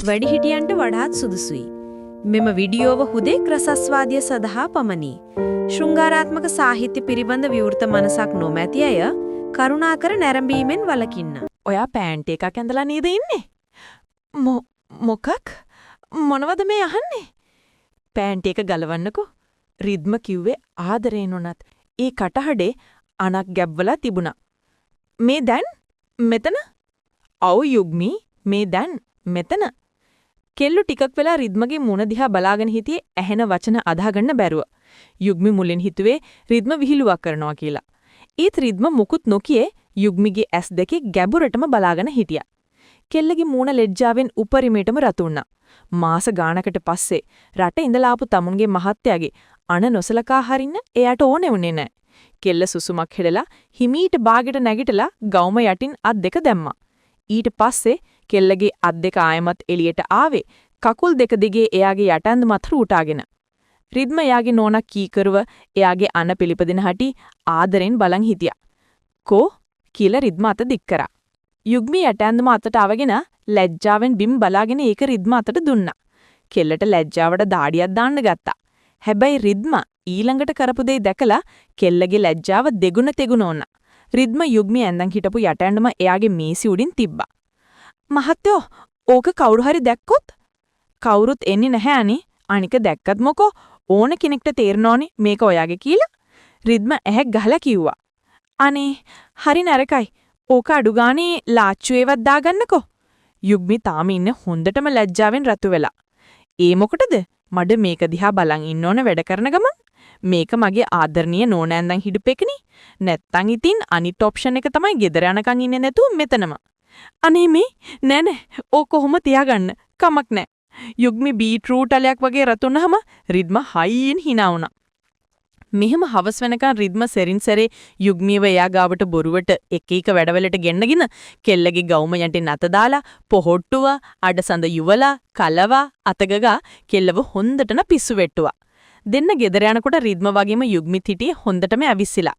වැඩිහිටියන්ට වඩාත් සුදුසුයි. මෙම වීඩියෝව හුදෙක් රසස්වාදය සඳහා පමණි. ශෘංගාරාත්මක සාහිත්‍ය පිළිබඳ විවෘත මනසක් නොමැති අය කරුණාකර නැරඹීමෙන් වළකින්න. ඔයා පෑන්ට් එකක් ඇඳලා නේද ඉන්නේ? මොකක්? මොනවද මේ අහන්නේ? පෑන්ට් එක ගලවන්නකෝ. රිද්ම කිව්වේ ආදරේන උනත් ඒ කටහඩේ අනක් ගැබ්වලා තිබුණා. මේ දැන් මෙතන? ඔව් යුග්මි මේ දැන් මෙතන. කෙල්ලු ටිකක් වෙලා රිද්මගේ මුණ දිහා බලාගෙන හිටියේ ඇහෙන වචන අදාගන්න බැරුව. යුග්මි මුලින් හිතුවේ රිද්ම විහිළුවක් කරනවා කියලා. ඊත් රිද්ම මුකුත් නොකියේ යුග්මිගේ ඇස් දෙකේ ගැඹුරටම බලාගෙන හිටියා. කෙල්ලගේ මූණ ලැජ්ජාවෙන් උපරිමයටම රතු වුණා. මාස ගානකට පස්සේ රට ඉඳලා ආපු තමුන්ගේ මහත්තයාගේ අණ නොසලකා හරින්න එයාට ඕනේ වුණේ නැහැ. කෙල්ල සුසුමක් හෙළලා හිමීට බාගෙට නැගිටලා ගවුම යටින් අත් දෙක දැම්මා. ඊට පස්සේ කෙල්ලගේ අත් දෙක ආයමත් එළියට ආවේ කකුල් දෙක දිගේ එයාගේ යටැඳ මත රූටාගෙන. රිද්ම එයාගේ නෝනා කීකරුව එයාගේ අණ පිළිපදින හැටි ආදරෙන් බලන් හිටියා. "කෝ" කියලා රිද්ම අත දික් කරා. යුග්මි යටැඳම අතට අවගෙන ලැජ්ජාවෙන් බිම් බලාගෙන ඒක රිද්ම අතට දුන්නා. කෙල්ලට ලැජ්ජාවට දාඩියක් දාන්න ගත්තා. හැබැයි රිද්ම ඊළඟට කරපු දේ දැකලා කෙල්ලගේ ලැජ්ජාව දෙගුණ තෙගුණ වුණා. රිද්ම යුග්මි ඇඳන් හිටපු යටැඳම එයාගේ මේසි උඩින් තිබ්බා. "මහත්තයෝ, ඕක කවුරු හරි දැක්කොත්?" "කවුරුත් එන්නේ නැහැ අනේ. අනික දැක්කත් මොකෝ? ඕන කෙනෙක්ට තේරෙනෝනේ මේක ඔයාගේ කියලා." රිද්ම ඇහැක් ගහලා කිව්වා. "අනේ, හරි නරකයි. ඕක අඩු ගානේ ලාච්චු ඒවත් දාගන්නකෝ." යුග්මි තාම ඉන්නේ හොඳටම ලැජ්ජාවෙන් රතු වෙලා. "ඒ මොකටද? මඩ මේක දිහා බලන් ඉන්න ඕන වැඩ කරන ගමන්. මේක මගේ ආදරණීය නෝනෑන්දන් හිටපෙකනේ. නැත්තම් ඉතින් අනිත් ඔප්ෂන් එක තමයි ගෙදර යනකන් ඉන්නේ නැතුව මෙතනම." "අනේ මේ නෑ ඕක කොහොම තියාගන්න. කමක් නෑ." යුග්මි බීට්රූට් අලයක් වගේ රතුනහම රිද්ම හයියෙන් hina වුණා. මෙහෙම හවස් වෙනකන් රිද්ම සෙරින් සැරේ යුග්මිව එයා ගාවට බොරුවට එක එක වැඩවලට ගෙන්නගෙන කෙල්ලගේ ගවුම යටින් අත දාලා පොහොට්ටුව අඩසඳ යුවලා කලවා අතගගා කෙල්ලව හොඳටම පිස්සු වෙට්ටුවා. දෙන්න ගෙදර යනකොට රිද්ම වගේම යුග්මිත් හිටියේ හොඳටම ඇවිස්සිලා.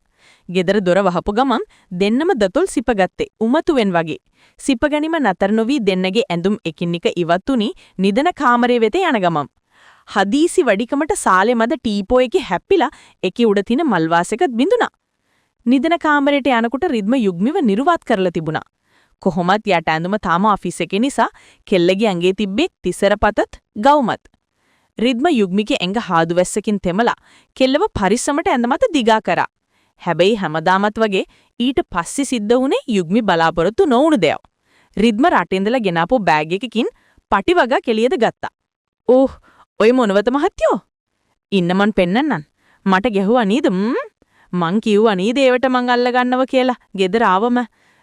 ගෙදර දොර වහපු ගමන් දෙන්නම දතොල් සිපගත්තේ උමතුවෙන් වගේ. සිප ගැනීම නතර නොවි දෙන්නගේ ඇඳුම් එකින් එක ඉවත් උනි නිදන කාමරේ වෙත යන ගමන්. හදීසි වඩිකමට සාලේ මැද ටීපෝ එකේ හැප්පිලා එකේ උඩ තියෙන මල් වාසයකත් බිඳුණා. නිදන කාමරේට යනකොට රිද්ම යුග්මිව නිරුවත් කරලා තිබුණා. කොහොමත් යට ඇඳුම තාම ඔෆිස් එකේ නිසා කෙල්ලගේ ඇඟේ තිබ්බේ තිසරපතත් ගවුමත්. රිද්ම යුග්මිගේ ඇඟ හාදු වැස්සකින් තෙමලා කෙල්ලව පරිස්සමට ඇඳ මත දිගා කරා. හැබැයි හැමදාමත් වගේ ඊට පස්සේ සිද්ධ වුණේ යුග්මි බලාපොරොත්තු නොවුණු දෙයක්. රිද්ම රටේ ඉඳලා ගෙනාපු බෑග් එකකින් පටි වගා කෙලියද ගත්තා. "ඕහ්, ඔය මොනවද මහත්තයෝ? ඉන්න මන් පෙන්නන්නම්. මට ගැහුවා නේද? මං කිව්වා නේද ඒවට මං අල්ල ගන්නව කියලා. ගෙදර ආවම."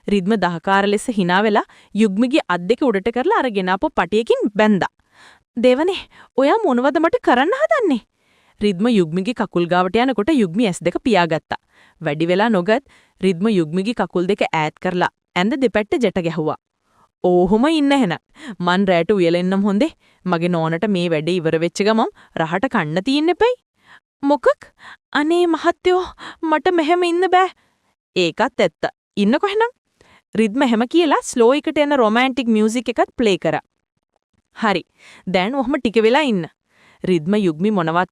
රිද්ම දහකාර ලෙස hina වෙලා යුග්මිගේ අත් දෙක උඩට කරලා අර ගෙනාපු පටියකින් බැන්දා. "දෙවනේ, ඔයා මොනවද මට කරන්න හදන්නේ?" රිද්ම යුග්මිගේ කකුල් ගාවට යනකොට යුග්මි ඇස් දෙක පියාගත්තා. වැඩි වෙලා නොගත් රිද්ම යුග්මිගේ කකුල් දෙක ඈත් කරලා ඇඳ දෙපැත්ත ජට ගැහුවා. "ඕහොම ඉන්න එහෙනම්. මන් රැට උයලෙන්නම් හොඳේ. මගේ නෝනට මේ වැඩේ ඉවර වෙච්ච ගමන් රහට කන්න තියෙන්න එපයි." "මොකක්? අනේ මහත්තයෝ, මට මෙහෙම ඉන්න බෑ." "ඒකත් ඇත්ත. ඉන්නකො එහෙනම්." රිද්ම හැම කියලා ස්ලෝ එකට යන රොමැන්ටික් මියුසික් එකත් ප්ලේ කරා. "හරි. දැන් ඔහම ටික වෙලා ඉන්න." රිද්ම යුග්මි මොනවත්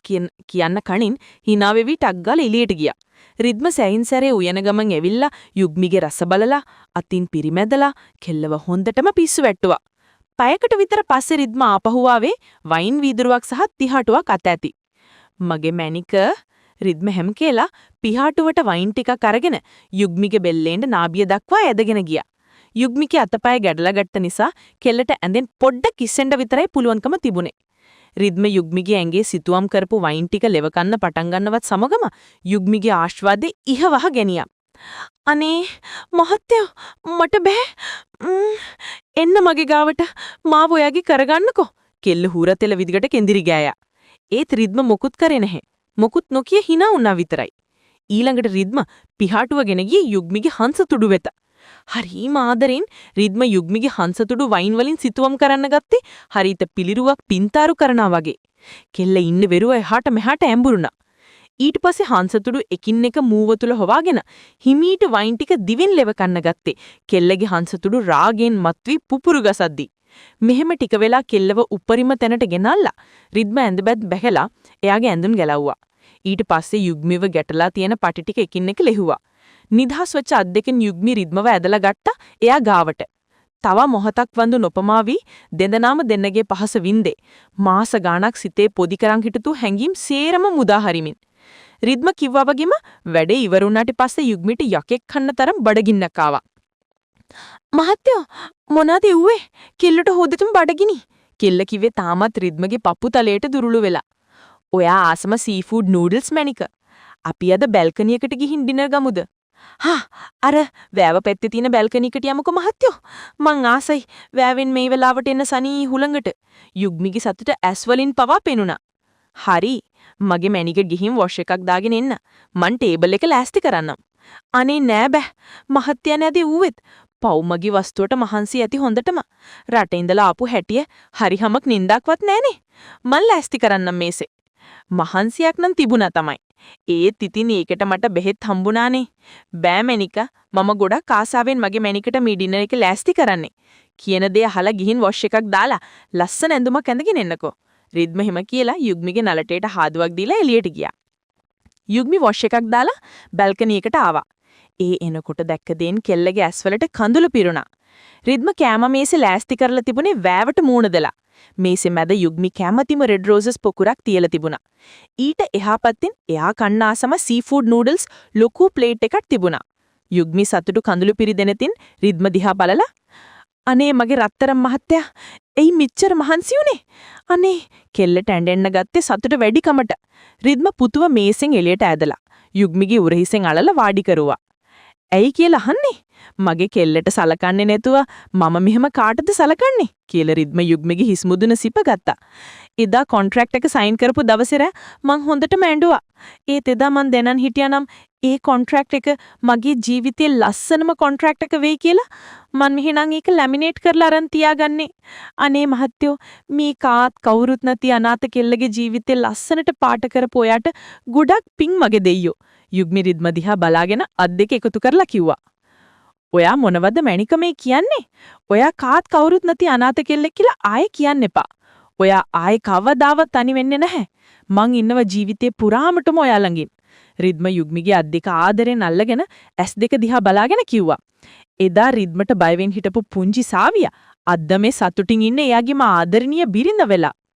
කියන්න කණින් hina වෙවි ටක් ගාලා එළියට ගියා. රිද්ම සැයින් සැරේ උයන ගමන් ඇවිල්ලා යුග්මිගේ රස බලලා අතින් පිරිමැදලා කෙල්ලව හොඳටම පිස්සු වැට්ටුවා. පැයකට විතර පස්සේ රිද්ම ආපහු ආවේ වයින් වීදුරුවක් සහ තිහාටුවක් අත ඇති. "මගේ මැනික." රිද්ම හැම කියලා පිහාටුවට වයින් ටිකක් අරගෙන යුග්මිගේ බෙල්ලෙන්ද නාභිය දක්වා ඇදගෙන ගියා. යුග්මිගේ අතපය ගැඩලා ගත්ත නිසා කෙල්ලට ඇඳෙන් පොඩ්ඩක් කිස්සෙන්න විතරයි පුළුවන්කම තිබුණේ. රිද්ම යුග්මිගේ ඇඟේ සිතුවම් කරපු වයින් ටික ලෙව කන්න පටන් ගන්නවත් සමගම යුග්මිගේ ආශ්වාදේ ඉහවහ ගෙනියා. "අනේ මහත්තයෝ, මට බෑ. එන්න මගේ ගාවට. මාව ඔයාගේ කරගන්නකෝ." කෙල්ල හුරතෙල විදිකට කෙඳිරි ගෑයා. ඒත් රිද්ම මොකුත් කරේ නැහැ. මොකුත් නොකිය hina වුණා විතරයි. ඊළඟට රිද්ම පිහාටුව ගෙන ගියේ යුග්මිගේ හංසතුඩු වෙත. හරිම ආදරෙන් රිද්ම යුග්මිගේ හංසතුඩු වයින් වලින් සිතුවම් කරන්න ගත්තේ හරිත පිළිරුවක් පින්තාරු කරනවා වගේ. කෙල්ල ඉන්න වෙරුව එහාට මෙහාට ඇඹුරුණා. ඊට පස්සේ හංසතුඩු එකින් එක මූව තුල හොවාගෙන හිමීට වයින් ටික දිවෙන් ලෙව කන්න ගත්තේ. කෙල්ලගේ හංසතුඩු රාගෙන් මත්වි පුපුරු ගසද්දි. මෙහෙම ටික වෙලා කෙල්ලව උපරිම තැනට ගෙනල්ලා රිද්ම ඇඳබැත් බැහැලා එයාගේ ඇඳුම් ගැලවුවා. ඊට පස්සේ යුග්මිව ගැටලා තියෙන පටි ටික එකින් එක ලෙහුවා. නිදහස් වෙච්ච අත් දෙකෙන් යුග්මි රිද්මව ඇදලා ගත්තා එයා ගාවට. තව මොහොතක් වඳු නොපමා වී දෙදෙනාම දෙන්නගේ පහස වින්දේ. මාස ගාණක් සිතේ පොදි කරන් හිටතු හැංගීම් සේරම මුදා හරිමින්. රිද්ම කිව්වා වගේම වැඩේ ඉවර වුණාට පස්සේ යුග්මිට යකෙක් කන්න තරම් බඩගින්නක් ආවා. මහත්තයෝ මොනවද එව්වේ? කෙල්ලට හොදෙතුම් බඩගිනි. කෙල්ල කිව්වේ තාමත් රිද්මගේ පපු තලයට දුරුළු වෙලා. ඔයා ආසම සීෆුඩ් නූඩල්ස් මැනික. අපි අද බැල්කනි එකට ගිහින් ඩිනර් ගමුද? අර වැව පැත්තේ තියෙන බැල්කනි එකට යමුකෝ මහත්තයෝ. මං ආසයි වැවෙන් මේ වෙලාවට එන සනී හුළඟට. යුග්මිගේ සතුට ඇස් වලින් පවා පෙනුණා. හරි. මගේ මැනිකට ගිහින් වොෂ් එකක් දාගෙන එන්න. මං ටේබල් එක ලෑස්ති කරන්නම්. අනේ නෑ බෑ. මහත්තයා නෑදී ඌවෙත්. පවුමගේ වස්තුවට මහන්සි ඇති හොඳටම. රට ඉඳලා ආපු හැටිය හරිහමක් නින්දාක්වත් නෑනේ. මං ලෑස්ති කරන්නම් මේසේ. මහන්සියක් නම් තිබුණා තමයි. ඒත් ඉතින් ඒකට මට බෙහෙත් හම්බුණානේ. බෑ මැනිකා මම ගොඩක් ආසාවෙන් මගේ මැනිකට මේ ඩිනර් එක ලෑස්ති කරන්නේ. කියන දේ අහලා ගිහින් වොෂ් එකක් දාලා ලස්සන ඇඳුමක් ඇඳගෙන එන්නකෝ. රිද්ම හිම කියලා යුග්මිගේ නලටේට හාදුවක් දීලා එළියට ගියා. යුග්මි වොෂ් එකක් දාලා බැල්කනි එකට ආවා. ඒ එනකොට දැක්ක දේන් කෙල්ලගේ ඇස්වලට කඳුළු පිරුණා. රිද්ම කෑම මේසේ ලෑස්ති කරලා තිබුණේ වෑවට මූණ දලා. මේසේ මැද යුග්මි කැමැතිම රෙඩ් රෝසස් පොකුරක් තියලා තිබුණා. ඊට එහා පැත්තෙන් එයා කන්න ආසම සීෆුඩ් නූඩල්ස් ලොකු ප්ලේට් එකක් තිබුණා. යුග්මි සතුටු කඳුළු පිරිදෙනතින් රිද්ම දිහා බලලා අනේ මගේ රත්තරන් මහත්තයා එයි මෙච්චර මහන්සි උනේ. අනේ කෙල්ලට ඇඬෙන්න ගත්තේ සතුට වැඩි කමට. රිද්ම පුතුව මේසෙන් එළියට ඇදලා යුග්මිගේ උරහිසෙන් අලලා වාඩි කරුවා. ඇයි කියලා අහන්නේ? මගේ කෙල්ලට සලකන්නේ නැතුව මම මෙහෙම කාටද සලකන්නේ කියලා රිද්ම යුග්මිගේ හිස් මුදුන සිපගත්තා. එදා කොන්ට්‍රැක්ට් එක සයින් කරපු දවසේ මං හොඳටම ඇඬුවා. ඒත් එදා මං දැනන් හිටියානම් ඒ කොන්ට්‍රැක්ට් එක මගේ ජීවිතයේ ලස්සනම කොන්ට්‍රැක්ට් එක වෙයි කියලා මං මෙහෙනම් ඒක ලැමිනේට් කරලා අරන් තියාගන්නේ. අනේ මහත්තයෝ මේ කාත් කවුරුත් නැති අනාථ කෙල්ලගේ ජීවිතේ ලස්සනට පාට කරපු ඔයාට ගොඩක් පිං මගේ දෙයියෝ. යුග්මි රිද්ම දිහා බලාගෙන අත් දෙක එකතු කරලා කිව්වා. ඔයා මොනවද මැනික මේ කියන්නේ? ඔයා කාත් කවුරුත් නැති අනාථ කෙල්ලෙක් කියලා ආයේ කියන්න එපා. ඔයා ආයේ කවදාවත් තනි වෙන්නේ නැහැ. මං ඉන්නව ජීවිතේ පුරාමටම ඔයා ළඟින්. රිද්ම යුග්මිගේ අත් දෙක ආදරෙන් අල්ලගෙන ඇස් දෙක දිහා බලාගෙන කිව්වා. එදා රිද්මට බය වෙන් හිටපු පුංචි සාවියා අද්ද මේ සතුටින් ඉන්නේ එයාගේම ආදරණීය බිරිඳ වෙලා.